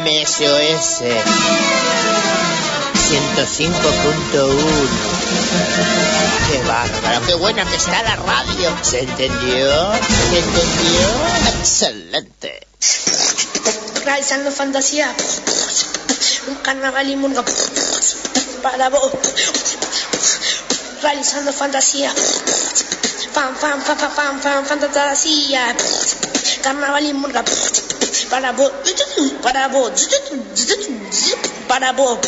FM SOS 105.1. ¡Qué bárbaro! ¡Qué buena que está la radio! ¿Se entendió? ¿Se entendió? ¡Excelente! Realizando fantasía, un carnaval inmundo para vos. Realizando fantasía, fantasía, carnaval inmundo para vos, para vos, para vos.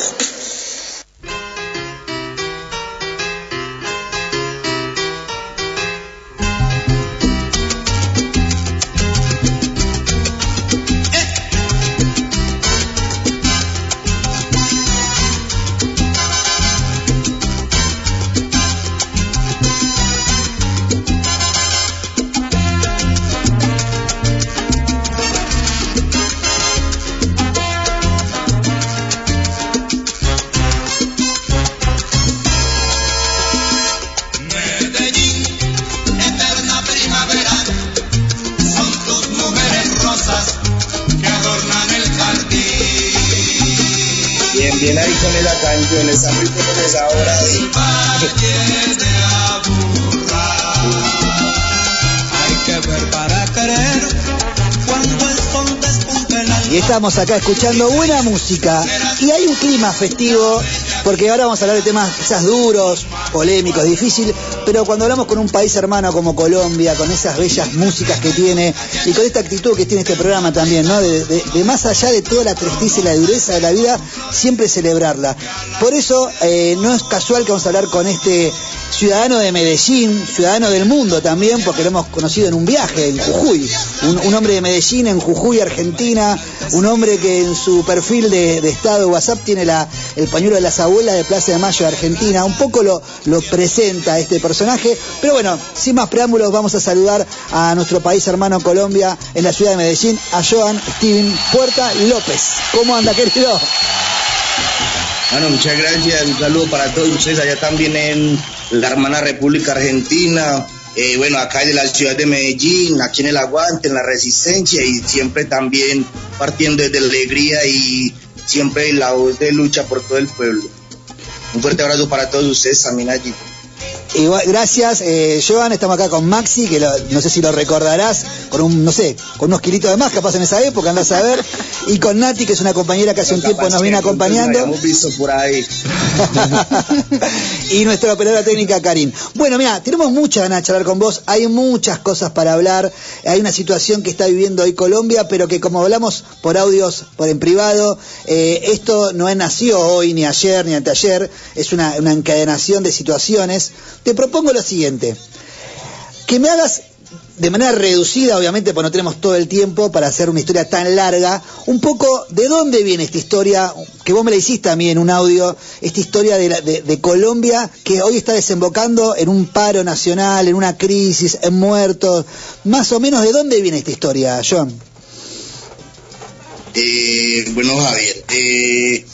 Bien ahí con la canción, está muy poco ahora. Hay que ver para querer cuando el sol despunte la luz. Y estamos acá escuchando buena música y hay un clima festivo, porque ahora vamos a hablar de temas quizás duros, polémicos, difíciles, pero cuando hablamos con un país hermano como Colombia, con esas bellas músicas que tiene y con esta actitud que tiene este programa también, ¿no? De más allá de toda la tristeza y la dureza de la vida, siempre celebrarla. Por eso no es casual que vamos a hablar con este ciudadano de Medellín, ciudadano del mundo también, porque lo hemos conocido en un viaje en Jujuy, un hombre de Medellín en Jujuy, Argentina, un hombre que en su perfil de estado de WhatsApp tiene el pañuelo de las abuelas de Plaza de Mayo de Argentina, un poco lo presenta este personaje, pero bueno, sin más preámbulos vamos a saludar a nuestro país hermano Colombia en la ciudad de Medellín, a Joan Steven Puerta López. ¿Cómo anda, querido? Bueno, muchas gracias, un saludo para todos ustedes allá también en la hermana República Argentina, bueno, acá de la ciudad de Medellín, aquí en el aguante, en la resistencia y siempre también partiendo desde la alegría y siempre la voz de lucha por todo el pueblo. Un fuerte abrazo para todos ustedes también allí. Igual, gracias, Joan, estamos acá con Maxi, que no sé si lo recordarás, con unos kilitos de más, capaz en esa época, andás a ver, y con Nati, que es una compañera que hace un tiempo nos viene acompañando. Nos hemos visto por ahí. Y nuestra operadora técnica, Karin. Bueno, mira, tenemos muchas ganas de charlar con vos, hay muchas cosas para hablar, hay una situación que está viviendo hoy Colombia, pero que como hablamos por audios, en privado, esto no nació hoy, ni ayer, ni anteayer, es una encadenación de situaciones. Te propongo lo siguiente, que me hagas de manera reducida, obviamente, porque no tenemos todo el tiempo para hacer una historia tan larga, un poco de dónde viene esta historia, que vos me la hiciste a mí en un audio, esta historia de Colombia, que hoy está desembocando en un paro nacional, en una crisis, en muertos, más o menos, ¿de dónde viene esta historia, John? Bueno, Javier,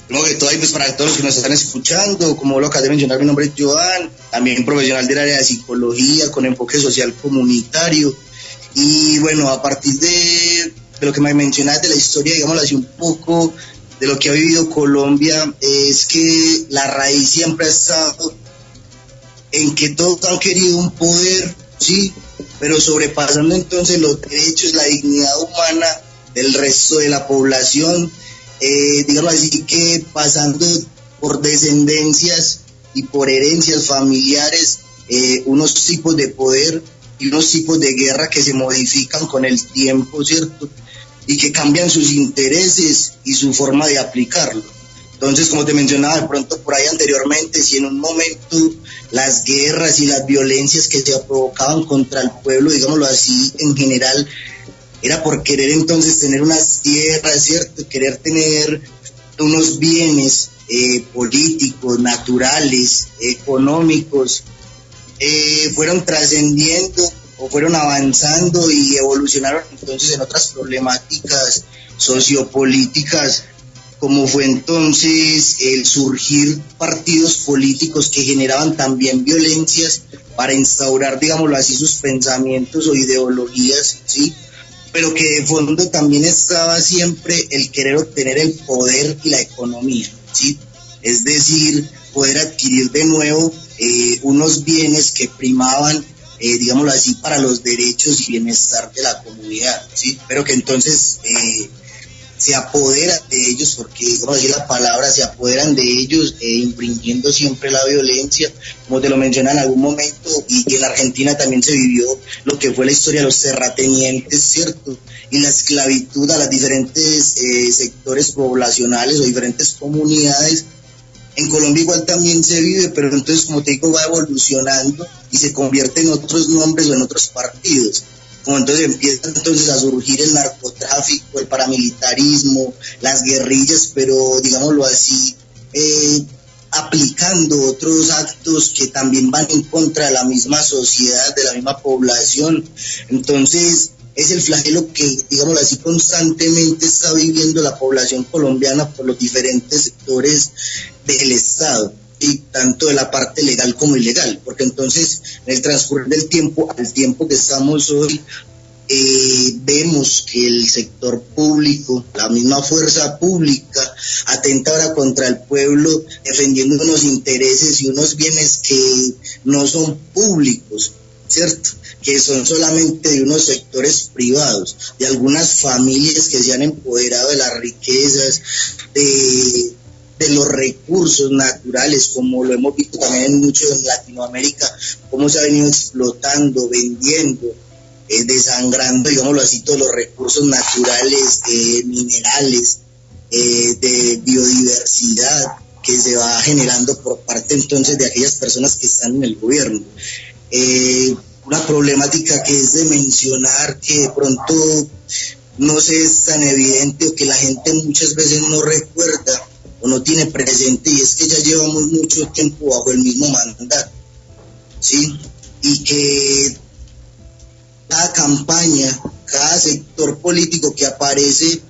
luego que todo ahí, pues para todos los que nos están escuchando, como lo acabas de mencionar, mi nombre es Joan, también profesional del área de psicología con enfoque social comunitario, y bueno, a partir de lo que me mencionas de la historia, digámoslo así, un poco de lo que ha vivido Colombia, es que la raíz siempre ha estado en que todos han querido un poder, sí, pero sobrepasando entonces los derechos, la dignidad humana del resto de la población, digamos así, que pasando por descendencias y por herencias familiares, unos tipos de poder y unos tipos de guerra que se modifican con el tiempo, ¿cierto? Y que cambian sus intereses y su forma de aplicarlo. Entonces, como te mencionaba de pronto por ahí anteriormente, si en un momento las guerras y las violencias que se provocaban contra el pueblo, digámoslo así, en general, era por querer entonces tener unas tierras, ¿cierto? Querer tener unos bienes políticos, naturales, económicos, fueron trascendiendo o fueron avanzando y evolucionaron entonces en otras problemáticas sociopolíticas, como fue entonces el surgir partidos políticos que generaban también violencias para instaurar, digámoslo así, sus pensamientos o ideologías, ¿sí? pero que de fondo también estaba siempre el querer obtener el poder y la economía, ¿sí? Es decir, poder adquirir de nuevo unos bienes que primaban, digámoslo así, para los derechos y bienestar de la comunidad, ¿sí? Pero que entonces se apoderan de ellos, porque, digamos así la palabra, se apoderan de ellos, infringiendo siempre la violencia, como te lo mencioné en algún momento, y en Argentina también se vivió lo que fue la historia de los terratenientes, ¿cierto? Y la esclavitud a las diferentes sectores poblacionales o diferentes comunidades. En Colombia igual también se vive, pero entonces, como te digo, va evolucionando y se convierte en otros nombres o en otros partidos. Como entonces empieza entonces a surgir el narcotráfico, el paramilitarismo, las guerrillas, pero digámoslo así, aplicando otros actos que también van en contra de la misma sociedad, de la misma población. Entonces es el flagelo que, digámoslo así, constantemente está viviendo la población colombiana por los diferentes sectores del Estado, y tanto de la parte legal como ilegal, porque entonces en el transcurrir del tiempo, al tiempo que estamos hoy, vemos que el sector público, la misma fuerza pública, atenta ahora contra el pueblo, defendiendo unos intereses y unos bienes que no son públicos, ¿cierto? Que son solamente de unos sectores privados, de algunas familias que se han empoderado de las riquezas, de los recursos naturales, como lo hemos visto también mucho en Latinoamérica, cómo se ha venido explotando, vendiendo, desangrando, digámoslo así, todos los recursos naturales, minerales, de biodiversidad que se va generando por parte entonces de aquellas personas que están en el gobierno. Una problemática que es de mencionar, que de pronto no se es tan evidente o que la gente muchas veces no recuerda o no tiene presente, y es que ya llevamos mucho tiempo bajo el mismo mandato, ¿sí? Y que cada campaña, cada sector político que aparece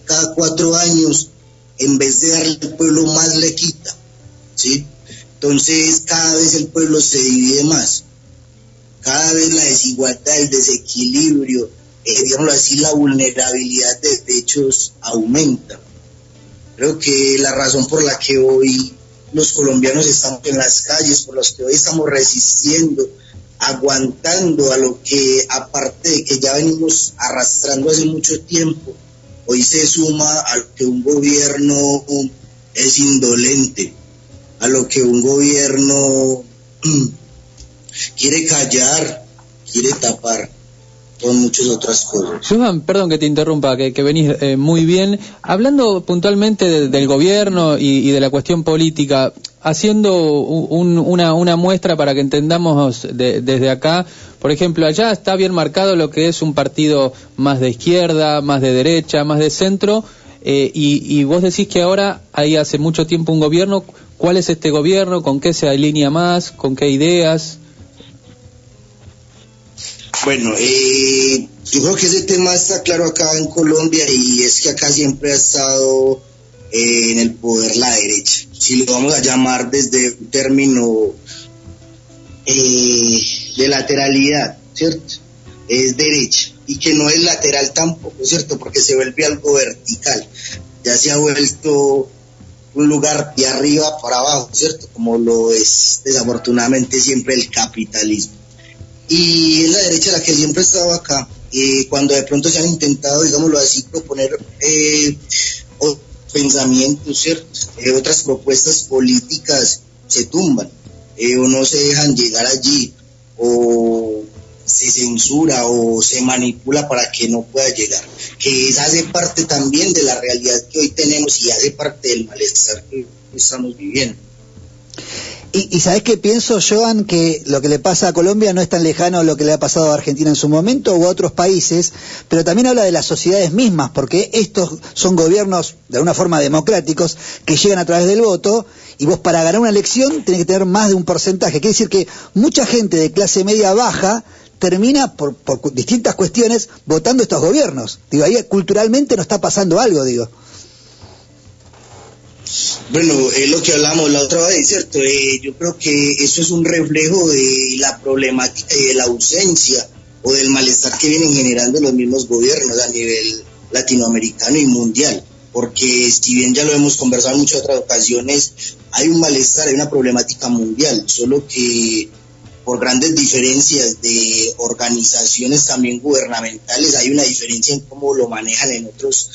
cada 4 años, en vez de darle al pueblo más, le quita, ¿sí? Entonces cada vez el pueblo se divide más, cada vez la desigualdad, el desequilibrio, digámoslo así, la vulnerabilidad de derechos aumenta. Creo que la razón por la que hoy los colombianos estamos en las calles, por los que hoy estamos resistiendo, aguantando a lo que, aparte de que ya venimos arrastrando hace mucho tiempo, hoy se suma a lo que un gobierno es indolente, a lo que un gobierno quiere callar, quiere tapar, con muchas otras cosas. Johan, perdón que te interrumpa, que venís muy bien. Hablando puntualmente del gobierno y de la cuestión política, haciendo una muestra para que entendamos desde acá, por ejemplo, allá está bien marcado lo que es un partido más de izquierda, más de derecha, más de centro, y vos decís que ahora hay hace mucho tiempo un gobierno. ¿Cuál es este gobierno? ¿Con qué se alinea más? ¿Con qué ideas? Bueno, yo creo que ese tema está claro acá en Colombia, y es que acá siempre ha estado en el poder la derecha, si lo vamos a llamar desde un término de lateralidad, ¿cierto? Es derecha, y que no es lateral tampoco, ¿cierto? Porque se vuelve algo vertical, ya se ha vuelto un lugar de arriba para abajo, ¿cierto? Como lo es desafortunadamente siempre el capitalismo. Y es la derecha la que siempre ha estado acá, cuando de pronto se han intentado, digámoslo así, proponer otros pensamientos, ¿cierto? Otras propuestas políticas se tumban, o no se dejan llegar allí, o se censura o se manipula para que no pueda llegar, que esa hace parte también de la realidad que hoy tenemos y hace parte del malestar que estamos viviendo. Y ¿sabés qué pienso, Joan? Que lo que le pasa a Colombia no es tan lejano a lo que le ha pasado a Argentina en su momento o a otros países, pero también habla de las sociedades mismas, porque estos son gobiernos de alguna forma democráticos que llegan a través del voto, y vos para ganar una elección tenés que tener más de un porcentaje. Quiere decir que mucha gente de clase media baja termina por distintas cuestiones votando estos gobiernos. Digo, ahí culturalmente no está pasando algo, digo. Bueno, es lo que hablamos la otra vez, ¿cierto? Yo creo que eso es un reflejo de la problemática y de la ausencia o del malestar que vienen generando los mismos gobiernos a nivel latinoamericano y mundial, porque si bien ya lo hemos conversado en muchas otras ocasiones, hay un malestar, hay una problemática mundial, solo que por grandes diferencias de organizaciones también gubernamentales, hay una diferencia en cómo lo manejan en otros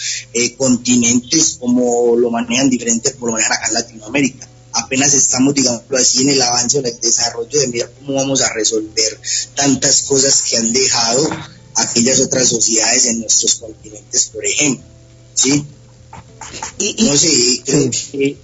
continentes, cómo lo manejan diferente, como lo manejan acá en Latinoamérica. Apenas estamos, digámoslo así, en el avance, en el desarrollo de mirar cómo vamos a resolver tantas cosas que han dejado aquellas otras sociedades en nuestros continentes, por ejemplo, ¿sí? No sé, creo que...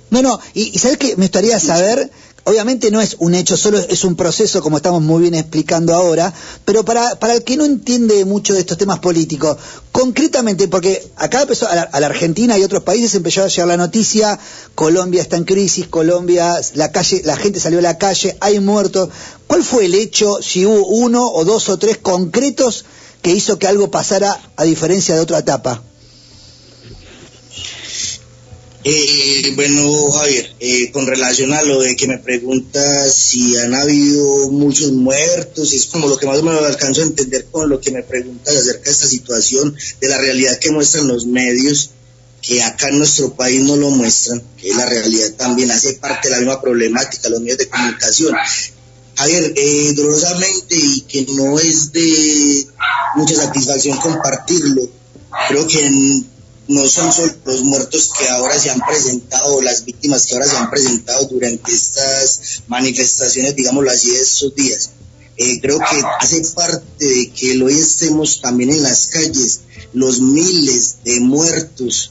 No, y ¿sabes qué? Me gustaría saber, obviamente no es un hecho, solo es un proceso, como estamos muy bien explicando ahora, pero para el que no entiende mucho de estos temas políticos, concretamente, porque acá empezó, a la Argentina y otros países empezó a llegar la noticia, Colombia está en crisis, Colombia, la gente salió a la calle, hay muertos. ¿Cuál fue el hecho, si hubo uno o dos o tres concretos que hizo que algo pasara a diferencia de otra etapa? Bueno, Javier, con relación a lo de que me preguntas si han habido muchos muertos, es como lo que más o menos alcanzo a entender con lo que me preguntas acerca de esta situación, de la realidad que muestran los medios, que acá en nuestro país no lo muestran, que la realidad también hace parte de la misma problemática, los medios de comunicación. Javier, dolorosamente, y que no es de mucha satisfacción compartirlo, creo que no son solo los muertos que ahora se han presentado, las víctimas que ahora se han presentado durante estas manifestaciones, digámoslo así, de estos días. Creo que hace parte de que hoy estemos también en las calles, los miles de muertos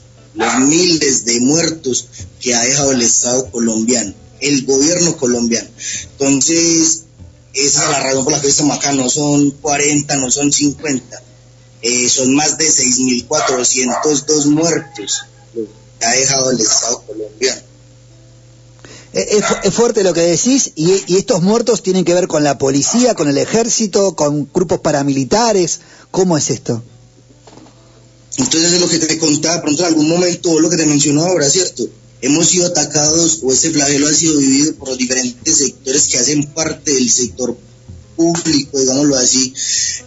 que ha dejado el Estado colombiano, el gobierno colombiano. Entonces, esa es la razón por la que estamos acá, no son 40, no son 50. Son más de 6.402 muertos que ha dejado el Estado colombiano. Es fuerte lo que decís, y estos muertos tienen que ver con la policía, con el ejército, con grupos paramilitares. ¿Cómo es esto? Entonces es lo que te contaba, pronto en algún momento, lo que te mencionó ahora, ¿cierto? Hemos sido atacados, o este flagelo ha sido vivido por los diferentes sectores que hacen parte del sector público, digámoslo así,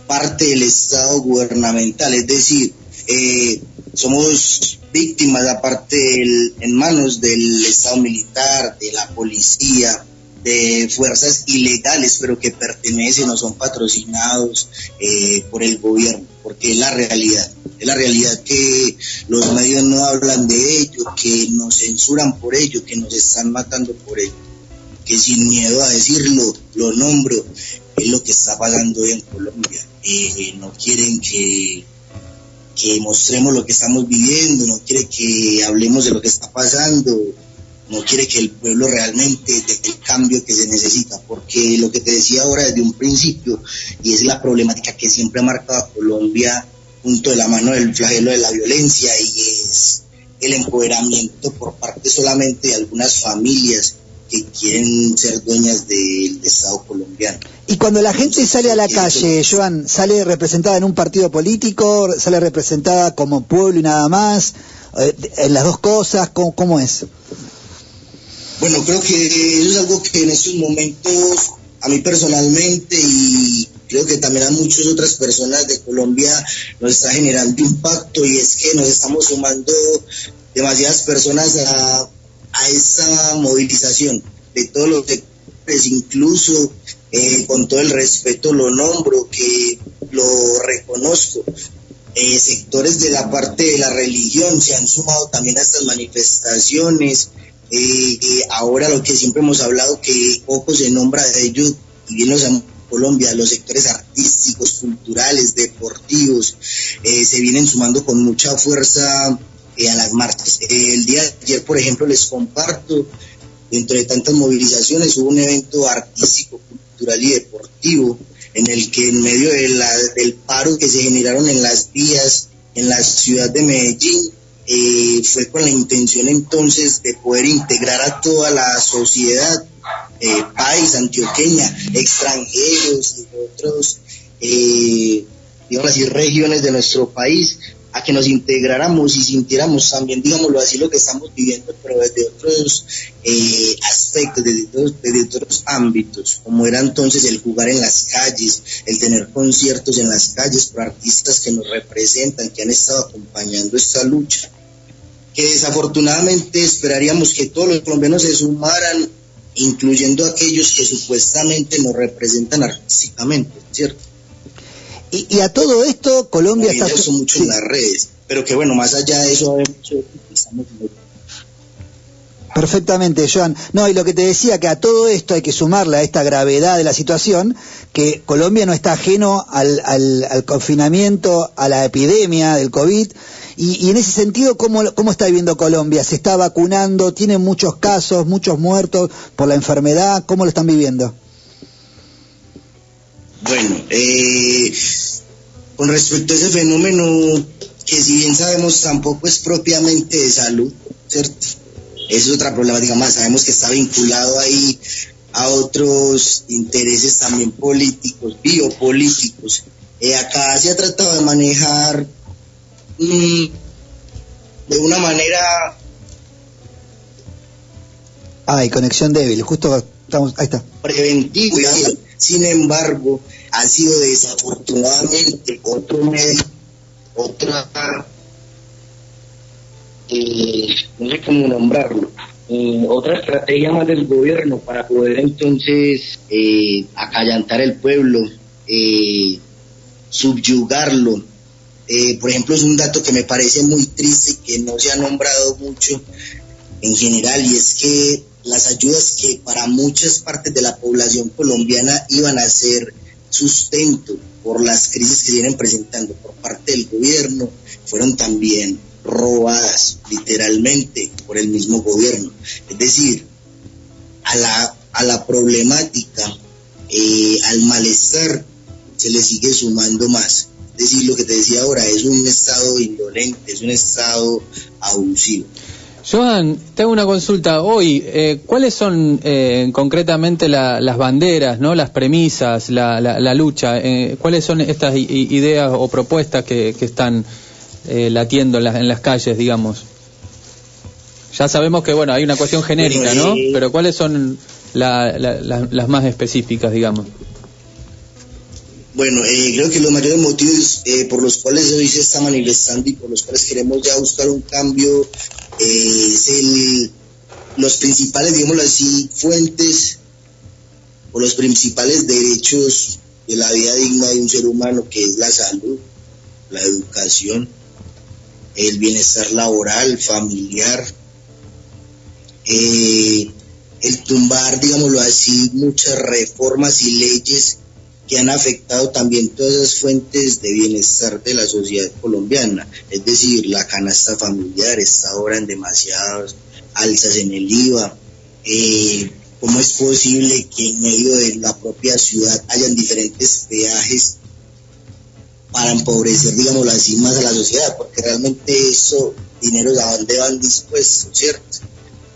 parte del Estado gubernamental, es decir, somos víctimas aparte en manos del Estado militar, de la policía, de fuerzas ilegales, pero que pertenecen o son patrocinados por el gobierno, porque es la realidad que los medios no hablan de ello, que nos censuran por ello, que nos están matando por ello, que sin miedo a decirlo, lo nombro, es lo que está pasando hoy en Colombia. No quieren que mostremos lo que estamos viviendo, no quiere que hablemos de lo que está pasando, no quiere que el pueblo realmente dé el cambio que se necesita, porque lo que te decía ahora desde un principio, y es la problemática que siempre ha marcado a Colombia junto de la mano del flagelo de la violencia, y es el empoderamiento por parte solamente de algunas familias que quieren ser dueñas del Estado colombiano. Y cuando la gente sale a la calle, Joan, ¿sale representada en un partido político? ¿Sale representada como pueblo y nada más? ¿En las dos cosas? ¿Cómo es? Bueno, creo que eso es algo que en estos momentos, a mí personalmente, y creo que también a muchas otras personas de Colombia, nos está generando impacto, y es que nos estamos sumando demasiadas personas a esa movilización de todos los sectores, incluso con todo el respeto lo nombro, que lo reconozco, sectores de la parte de la religión se han sumado también a estas manifestaciones. Ahora lo que siempre hemos hablado, que poco se nombra de ellos, y bien lo sabemos en Colombia, los sectores artísticos, culturales, deportivos, se vienen sumando con mucha fuerza a las marchas. El día de ayer, por ejemplo, les comparto, dentro de tantas movilizaciones hubo un evento artístico, cultural y deportivo, en el que en medio del paro que se generaron en las vías en la ciudad de Medellín, fue con la intención entonces de poder integrar a toda la sociedad, país, antioqueña, extranjeros y otros, digamos así, regiones de nuestro país, a que nos integráramos y sintiéramos también, digámoslo así, lo que estamos viviendo, pero desde otros aspectos, desde otros ámbitos, como era entonces el jugar en las calles, el tener conciertos en las calles por artistas que nos representan, que han estado acompañando esta lucha, que desafortunadamente esperaríamos que todos los colombianos se sumaran, incluyendo aquellos que supuestamente nos representan artísticamente, ¿cierto? Y a todo esto, Colombia está... Eso mucho en las redes, pero que bueno, más allá de eso, estamos... Perfectamente, Joan. No, y lo que te decía, que a todo esto hay que sumarle a esta gravedad de la situación, que Colombia no está ajeno al confinamiento, a la epidemia del COVID, y en ese sentido, ¿cómo está viviendo Colombia? ¿Se está vacunando? ¿Tiene muchos casos, muchos muertos por la enfermedad? ¿Cómo lo están viviendo? Bueno, con respecto a ese fenómeno, que si bien sabemos tampoco es propiamente de salud, ¿cierto? Esa es otra problemática más, sabemos que está vinculado ahí a otros intereses también políticos, biopolíticos. Acá se ha tratado de manejar de una manera... Ay, conexión débil, justo estamos, ahí está. Preventiva. Sin embargo, ha sido desafortunadamente no sé cómo nombrarlo, otra estrategia más del gobierno para poder entonces acallantar el pueblo, subyugarlo. Por ejemplo, es un dato que me parece muy triste, que no se ha nombrado mucho en general, y es que las ayudas que para muchas partes de la población colombiana iban a ser sustento por las crisis que vienen presentando por parte del gobierno, fueron también robadas literalmente por el mismo gobierno. Es decir, a la problemática, al malestar se le sigue sumando más. Es decir, lo que te decía ahora, es un estado indolente, es un estado abusivo. Joan, tengo una consulta. Hoy, ¿cuáles son concretamente las banderas, no, las premisas, la lucha? ¿Cuáles son estas ideas o propuestas que están latiendo en las calles, digamos? Ya sabemos que, bueno, hay una cuestión genérica, ¿no? Pero ¿cuáles son las más específicas, digamos? Bueno, creo que los mayores motivos por los cuales hoy se está manifestando y por los cuales queremos ya buscar un cambio es los principales, digámoslo así, fuentes o los principales derechos de la vida digna de un ser humano, que es la salud, la educación, el bienestar laboral, familiar, el tumbar, digámoslo así, muchas reformas y leyes que han afectado también todas esas fuentes de bienestar de la sociedad colombiana. Es decir, la canasta familiar está ahora en demasiadas alzas en el IVA. ¿Cómo es posible que en medio de la propia ciudad hayan diferentes peajes para empobrecer, digámoslo así, más a la sociedad? Porque realmente esos dineros a dónde van dispuestos, ¿cierto?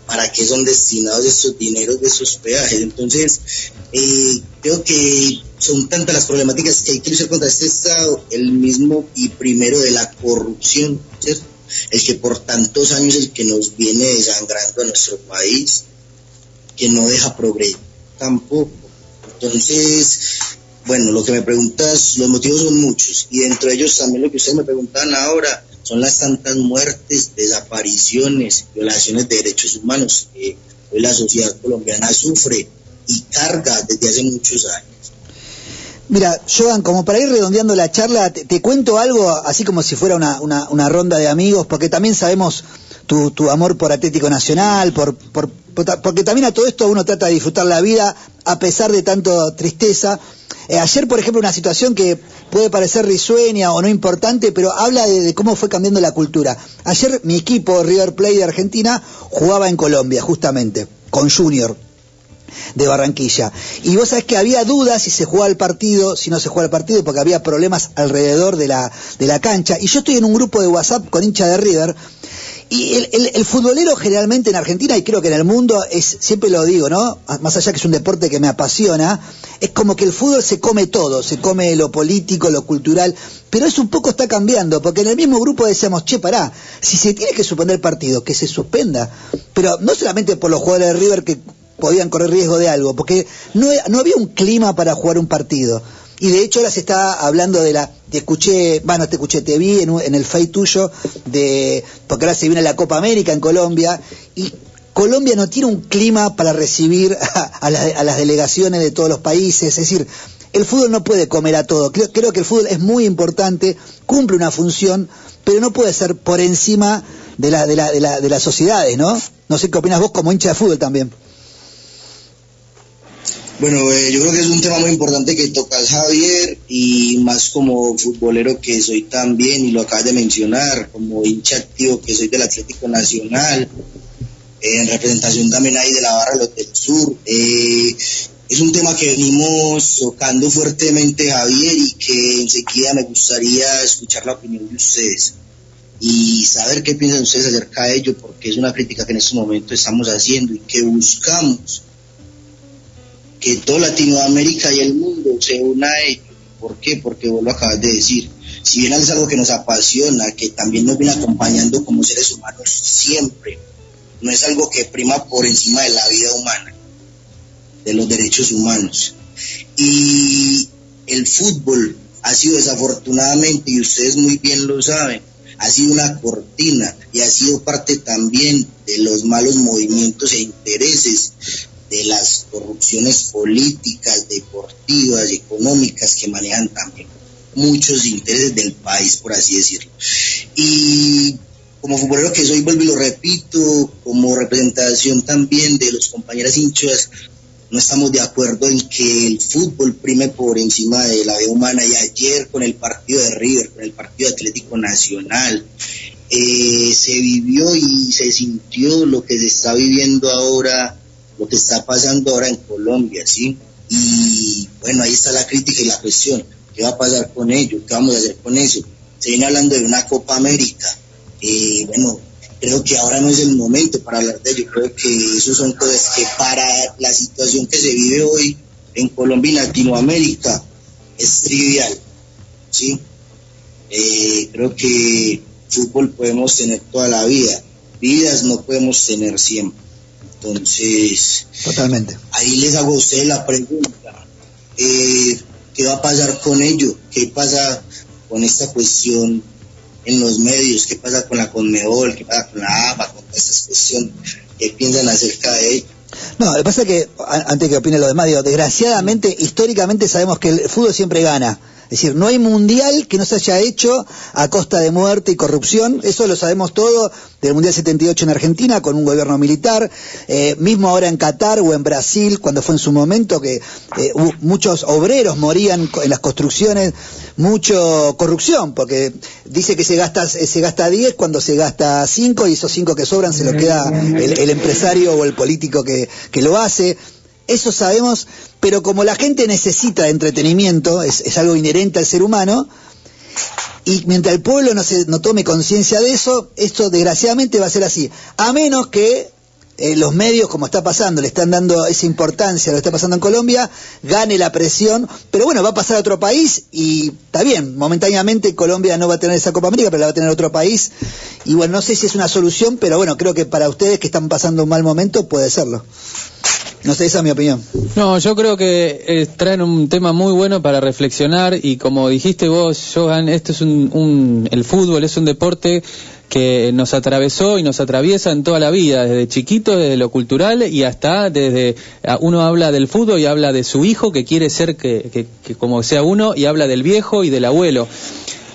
¿Para qué son destinados estos dineros de esos peajes? Entonces, creo que son tantas las problemáticas que hay que luchar contra este Estado, el mismo y primero de la corrupción, ¿cierto? El que por tantos años el que nos viene desangrando a nuestro país, que no deja progresar tampoco. Entonces, bueno, lo que me preguntas, los motivos son muchos, y dentro de ellos también lo que ustedes me preguntan ahora, son las tantas muertes, desapariciones, violaciones de derechos humanos que hoy la sociedad colombiana sufre y carga desde hace muchos años. Mira, Joan, como para ir redondeando la charla, te cuento algo así como si fuera una ronda de amigos, porque también sabemos tu amor por Atlético Nacional, porque también a todo esto uno trata de disfrutar la vida a pesar de tanta tristeza. Ayer, por ejemplo, una situación que puede parecer risueña o no importante, pero habla de cómo fue cambiando la cultura. Ayer mi equipo, River Plate de Argentina, jugaba en Colombia, justamente, con Junior de Barranquilla. Y vos sabés que había dudas si se jugaba el partido, si no se jugaba el partido, porque había problemas alrededor de la cancha. Y yo estoy en un grupo de WhatsApp con hincha de River, Y el futbolero generalmente en Argentina, y creo que en el mundo, siempre lo digo, ¿no? Más allá que es un deporte que me apasiona, es como que el fútbol se come todo, se come lo político, lo cultural, pero eso un poco está cambiando, porque en el mismo grupo decíamos, che, pará, si se tiene que suspender partido, que se suspenda, pero no solamente por los jugadores de River que podían correr riesgo de algo, porque no había un clima para jugar un partido. Y de hecho ahora se está hablando te vi en el Face tuyo, porque ahora se viene la Copa América en Colombia, y Colombia no tiene un clima para recibir a las delegaciones de todos los países, es decir, el fútbol no puede comer a todo. Creo que el fútbol es muy importante, cumple una función, pero no puede ser por encima de las sociedades, ¿no? No sé qué opinas vos como hincha de fútbol también. Bueno, yo creo que es un tema muy importante que tocas, Javier, y más como futbolero que soy también, y lo acabas de mencionar, como hincha activo que soy del Atlético Nacional, en representación también ahí de la barra de los del sur. Es un tema que venimos tocando fuertemente, Javier, y que enseguida me gustaría escuchar la opinión de ustedes y saber qué piensan ustedes acerca de ello, porque es una crítica que en este momento estamos haciendo y que buscamos que toda Latinoamérica y el mundo se una a ello. ¿Por qué? Porque vos lo acabas de decir. Si bien es algo que nos apasiona, que también nos viene acompañando como seres humanos siempre, no es algo que prima por encima de la vida humana, de los derechos humanos. Y el fútbol ha sido desafortunadamente, y ustedes muy bien lo saben, ha sido una cortina y ha sido parte también de los malos movimientos e intereses, de las corrupciones políticas, deportivas, económicas que manejan también muchos intereses del país, por así decirlo. Y como futbolero que soy, vuelvo y lo repito, como representación también de los compañeros hinchas, no estamos de acuerdo en que el fútbol prime por encima de la vida humana. Y ayer con el partido de River, con el partido de Atlético Nacional, se vivió y se sintió lo que se está viviendo ahora, lo que está pasando ahora en Colombia, ¿sí? Y bueno, ahí está la crítica y la cuestión. ¿Qué va a pasar con ello? ¿Qué vamos a hacer con eso? Se viene hablando de una Copa América. Bueno, creo que ahora no es el momento para hablar de ello. Creo que eso son cosas que para la situación que se vive hoy en Colombia y Latinoamérica es trivial, ¿sí? Creo que fútbol podemos tener toda la vida, vidas no podemos tener siempre. Entonces, totalmente. Ahí les hago a ustedes la pregunta, ¿qué va a pasar con ello? ¿Qué pasa con esta cuestión en los medios? ¿Qué pasa con la Conmebol? ¿Qué pasa con la AFA? Con estas cuestiones, ¿qué piensan acerca de ello? No, lo que pasa es que, antes que opine lo demás, digo, desgraciadamente, históricamente sabemos que el fútbol siempre gana. Es decir, no hay mundial que no se haya hecho a costa de muerte y corrupción, eso lo sabemos todo, del Mundial 78 en Argentina con un gobierno militar, mismo ahora en Qatar o en Brasil, cuando fue en su momento que muchos obreros morían en las construcciones, mucho corrupción, porque dice que se gasta 10 cuando se gasta 5 y esos 5 que sobran se lo queda el empresario o el político que lo hace. Eso sabemos, pero como la gente necesita entretenimiento, es algo inherente al ser humano, y mientras el pueblo no tome conciencia de eso, esto desgraciadamente va a ser así, a menos que los medios, como está pasando, le están dando esa importancia a lo que está pasando en Colombia, gane la presión, pero bueno, va a pasar a otro país y está bien, momentáneamente Colombia no va a tener esa Copa América, pero la va a tener otro país, y bueno, no sé si es una solución, pero bueno, creo que para ustedes que están pasando un mal momento puede serlo. No sé, esa es mi opinión. No, yo creo que traen un tema muy bueno para reflexionar, y como dijiste vos, Johan, esto es el fútbol es un deporte que nos atravesó y nos atraviesa en toda la vida, desde chiquito, desde lo cultural, y hasta uno habla del fútbol y habla de su hijo que quiere ser que como sea uno, y habla del viejo y del abuelo.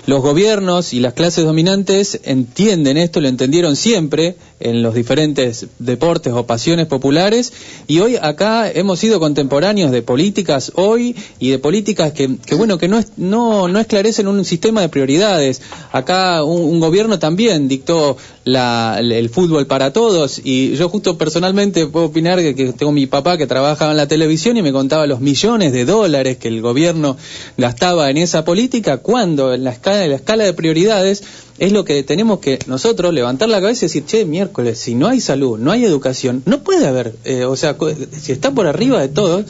Los gobiernos y las clases dominantes entienden esto, lo entendieron siempre en los diferentes deportes o pasiones populares, y hoy acá hemos sido contemporáneos de políticas hoy y de políticas que no esclarecen un sistema de prioridades. Acá un gobierno también dictó el fútbol para todos, y yo justo personalmente puedo opinar que tengo mi papá que trabajaba en la televisión y me contaba los millones de dólares que el gobierno gastaba en esa política, cuando en la escala de prioridades es lo que tenemos que nosotros levantar la cabeza y decir, che, miércoles, si no hay salud, no hay educación, no puede haber, o sea, si está por arriba de todo.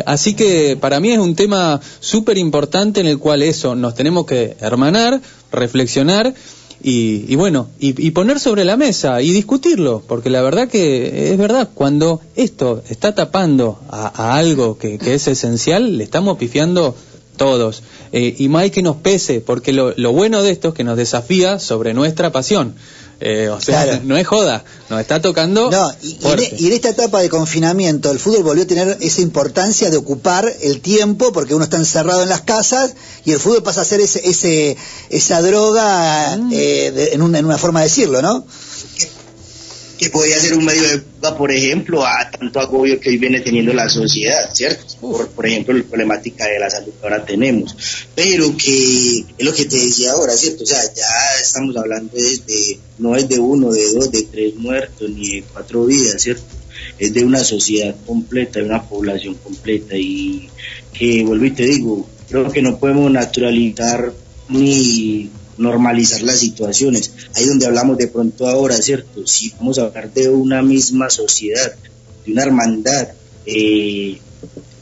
Así que para mí es un tema súper importante en el cual eso nos tenemos que hermanar, reflexionar y bueno, y poner sobre la mesa y discutirlo, porque la verdad que es verdad, cuando esto está tapando a algo que es esencial, le estamos pifiando todos, y más hay que nos pese, porque lo bueno de esto es que nos desafía sobre nuestra pasión. O sea, claro, no es joda, nos está tocando. No, y en esta etapa de confinamiento, el fútbol volvió a tener esa importancia de ocupar el tiempo, porque uno está encerrado en las casas, y el fútbol pasa a ser esa droga, en una forma de decirlo, ¿no? Que podía ser un medio de fuga, por ejemplo, a tanto agobio que hoy viene teniendo la sociedad, ¿cierto? Por ejemplo, la problemática de la salud que ahora tenemos. Pero que es lo que te decía ahora, ¿cierto? O sea, ya estamos hablando no es de 1, de 2, de 3 muertos, ni de 4 vidas, ¿cierto? Es de una sociedad completa, de una población completa, y que, vuelvo y te digo, creo que no podemos naturalizar ni normalizar las situaciones. Ahí donde hablamos de pronto ahora, ¿cierto? Si vamos a hablar de una misma sociedad, de una hermandad,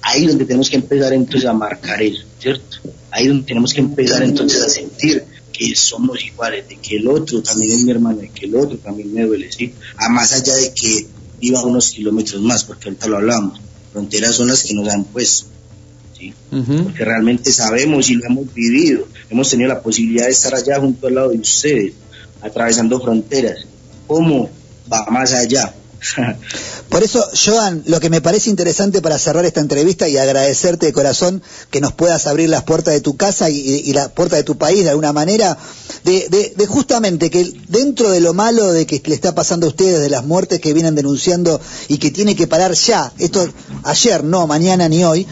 ahí donde tenemos que empezar entonces a marcar eso, ¿cierto? Ahí donde tenemos que empezar entonces a sentir que somos iguales, de que el otro también es mi hermano, de que el otro también me duele, ¿sí? A más allá de que viva unos kilómetros más, porque ahorita lo hablamos, fronteras son las que nos han puesto, ¿sí? Porque realmente sabemos y lo hemos vivido, hemos tenido la posibilidad de estar allá junto al lado de ustedes, atravesando fronteras. ¿Cómo va más allá? Por eso, Joan, lo que me parece interesante para cerrar esta entrevista y agradecerte de corazón que nos puedas abrir las puertas de tu casa y la puerta de tu país de alguna manera, de justamente que dentro de lo malo de que le está pasando a ustedes, de las muertes que vienen denunciando y que tiene que parar ya, esto ayer, no mañana ni hoy,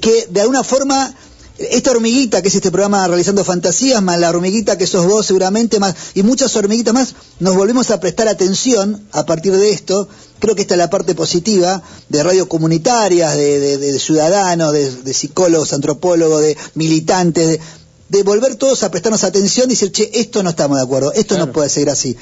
que de alguna forma esta hormiguita que es este programa Realizando Fantasías, más la hormiguita que sos vos seguramente, más y muchas hormiguitas más, nos volvemos a prestar atención a partir de esto. Creo que esta es la parte positiva de radio comunitarias, de ciudadanos, de psicólogos, antropólogos, de militantes, de volver todos a prestarnos atención y decir, che, esto no estamos de acuerdo, esto claro, no puede seguir así.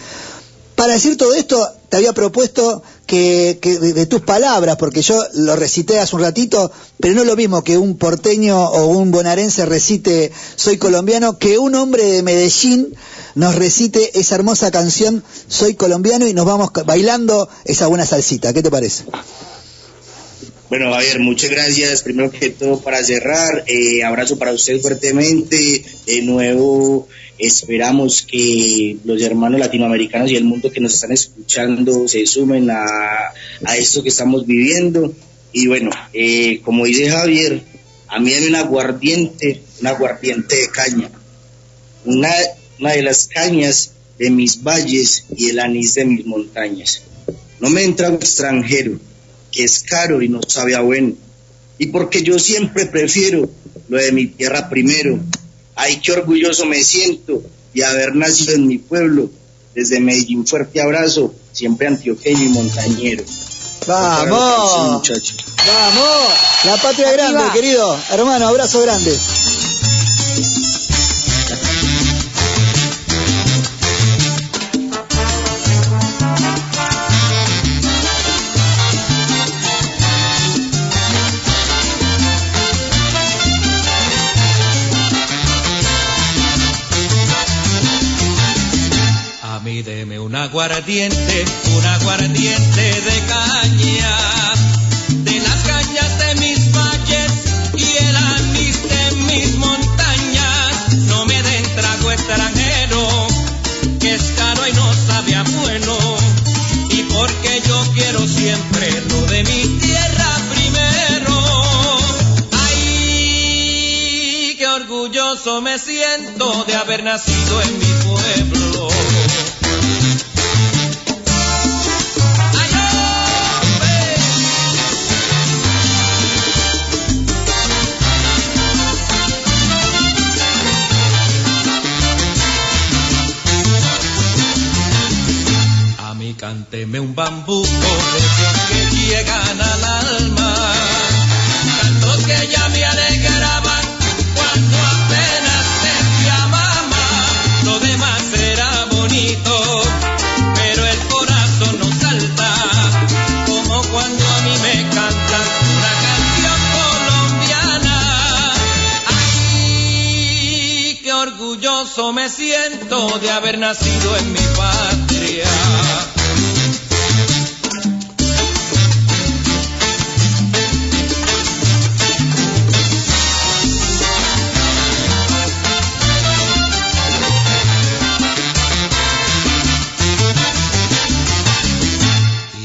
Para decir todo esto, te había propuesto que de tus palabras, porque yo lo recité hace un ratito, pero no es lo mismo que un porteño o un bonaerense recite Soy colombiano, que un hombre de Medellín nos recite esa hermosa canción Soy colombiano, y nos vamos bailando esa buena salsita. ¿Qué te parece? Bueno, Javier, muchas gracias. Primero que todo, para cerrar, abrazo para usted fuertemente. De nuevo, esperamos que los hermanos latinoamericanos y el mundo que nos están escuchando se sumen a esto que estamos viviendo. Y bueno, como dice Javier, a mí hay un aguardiente de caña, una de las cañas de mis valles y el anís de mis montañas. No me entra un extranjero, que es caro y no sabe a bueno, y porque yo siempre prefiero lo de mi tierra primero. Ay, qué orgulloso me siento de haber nacido en mi pueblo. Desde Medellín, fuerte abrazo, siempre antioqueño y montañero. ¡Vamos! Muchachos. ¡Vamos! La patria grande, querido hermano, abrazo grande. Deme un aguardiente de caña, de las cañas de mis valles y el anís de mis montañas. No me den trago extranjero, que es caro y no sabe a bueno, y porque yo quiero siempre lo de mi tierra primero. Ay, qué orgulloso me siento de haber nacido en mi pueblo. cánteme un bambuco de esos que llegan al alma, cantos que ya me alegraban cuando apenas decía mamá. Lo demás era bonito, pero el corazón no salta, como cuando a mí me cantan una canción colombiana. Ay, qué orgulloso me siento de haber nacido en mi patria.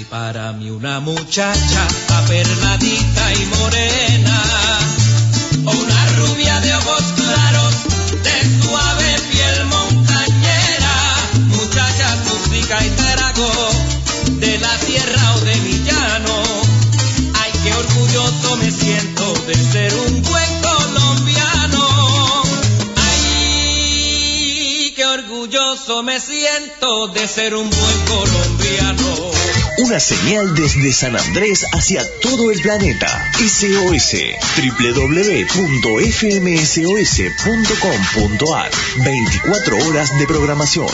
Para mí una muchacha aperladita y morena, o una rubia de ojos claros, de suave piel montañera, muchacha, música y trago, de la sierra o de mi llano. Ay, qué orgulloso me siento de ser un buen colombiano. Ay, qué orgulloso me siento de ser un buen colombiano. Una señal desde San Andrés hacia todo el planeta. SOS, www.fmsos.com.ar. 24 horas de programación.